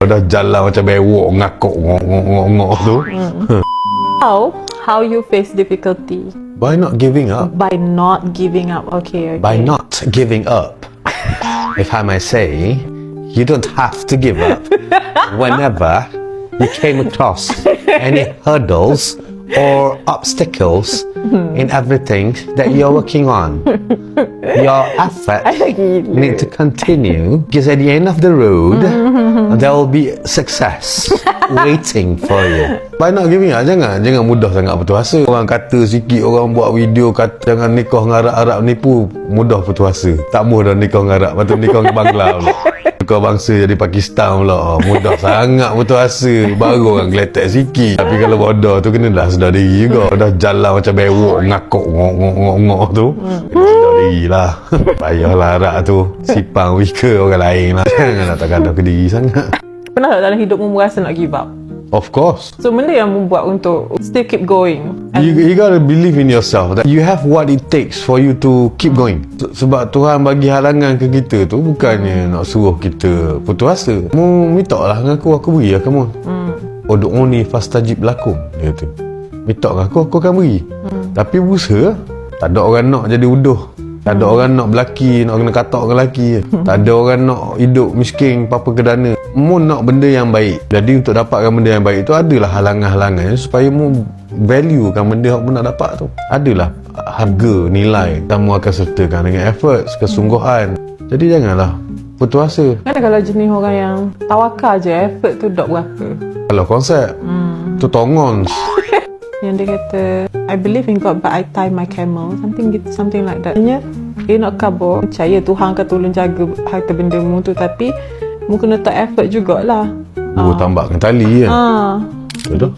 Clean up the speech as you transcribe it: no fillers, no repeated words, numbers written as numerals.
Dah jalan macam bewok, ngakuk, ngok tu. How you face difficulty? By not giving up. By not giving up. Okay. By not giving up. If I may say, you don't have to give up. Whenever you came across any hurdles or obstacles in everything that you're working on, your effort need to continue, because at the end of the road there will be success waiting for you. By not giving up, jangan mudah sangat putus asa. Orang kata sikit, orang buat video kata jangan nikah dengan Arab nipu, mudah putus asa. Tak mudah nikah dengan Arab, patut nikah dengan Bangla pula. Kau bangsa jadi Pakistan pula, mudah sangat putus asa. Baru orang geletek sikit. Tapi kalau bodoh tu kena dah sedar diri juga. Dah jalan macam bewok, ngakuk, ngok tu, sedar diri lah. Payahlah Arab tu sipang wika orang lain lah. Janganlah tak kadang ke diri sangat. Pernah tak dalam hidupmu merasa nak give up? Of course. So benda yang membuat untuk still keep going. You gotta believe in yourself that you have what it takes for you to keep going. Sebab Tuhan bagi halangan ke kita tu bukannya nak suruh kita putus asa. Mu minta lah dengan aku beri lah kamu. Ud'uni fastajib lakum, dia kata. Minta dengan aku akan beri. Tapi berusaha, tak ada orang nak jadi uduh. Tak ada orang nak berlaki, nak kena katak dengan lelaki. Tak ada orang nak hidup miskin, apa-apa kedana. Mu nak benda yang baik. Jadi untuk dapatkan benda yang baik tu, adalah halangan-halangan supaya mu valuekan benda yang mu nak dapat tu. Adalah harga, nilai. Kamu akan sertakan dengan effort, kesungguhan. Jadi janganlah putus asa. Kan kalau jenis orang yang tawakal je, effort tu dok berapa? Kalau konsep, tu tongon. Yang dia kata, I believe in God but I tie my camel. Something like that. Maksudnya, dia nak kabur. Percaya Tuhan akan tolong jaga harta benda mu tu. Tapi, mu kena tak effort jugalah. Tambahkan tali kan. Betul.